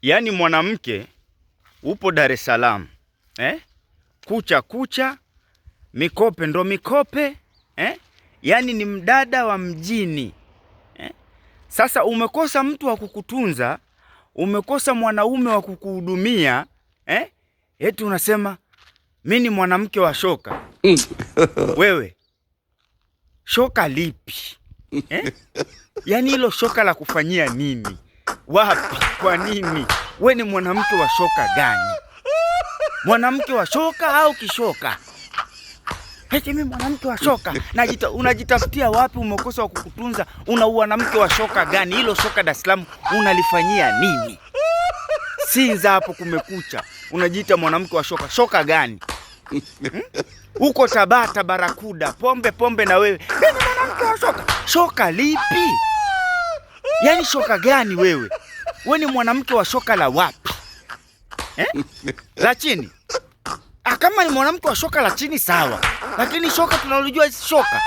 Yaani mwanamke upo Dar es Salaam, kucha mikope ndo mikope, yaani ni mdada wa mjini, Sasa umekosa mtu wa kukutunza, umekosa mwanaume wa kukuhudumia, eti unasema mimi ni mwanamke wa shoka. Wewe shoka lipi? Yaani hilo shoka la kufanyia nini? Wapi? Kwa nini? We ni mwanamke wa shoka gani? Mwanamke wa shoka au kishoka? Eti mimi mwanamke wa shoka. Unajitafutia wapi? Umekosa wa kukutunza, una mwanamke wa shoka gani? Hilo shoka Dar es Salaam unalifanyia nini? Sinza hapo kumekucha, unajiita mwanamke wa shoka. Shoka gani? Uko Tabata Barakuda, pombe na wewe ni mwanamke wa shoka. Shoka lipi? Yaani shoka gani wewe? Wewe ni mwanamke wa shoka la wapi? La chini? Kama ni mwanamke wa shoka la chini sawa, lakini shoka tunalijua shoka.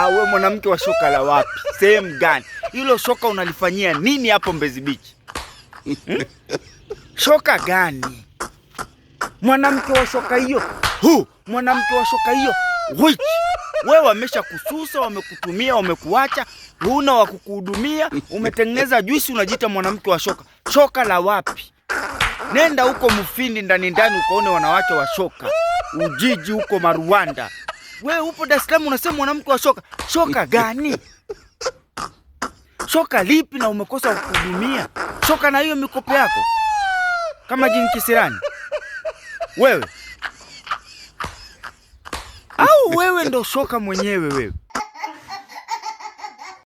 Wewe mwanamke wa shoka la wapi? Sehemu gani? Hilo shoka unalifanyia nini hapo Mbezi Beach? Shoka gani? Mwanamke wa shoka hiyo. Mwanamke wa shoka hiyo. Which? Wewe wamesha kususa, wamekutumia, wamekuacha, huna wa kukuhudumia, umetengeneza juisi, unajiita mwanamke wa shoka. Shoka la wapi? Nenda huko Mufindi ndani ukaone wanawake wa shoka. Ujiji huko Maruanda. Wewe upo Dar es Salaam unasema mwanamke wa shoka. Shoka gani? Shoka lipi na umekosa kukuhudumia? Shoka na hiyo mikopo yako kama jini kisirani. Wewe au wewe ndo shoka mwenyewe wewe?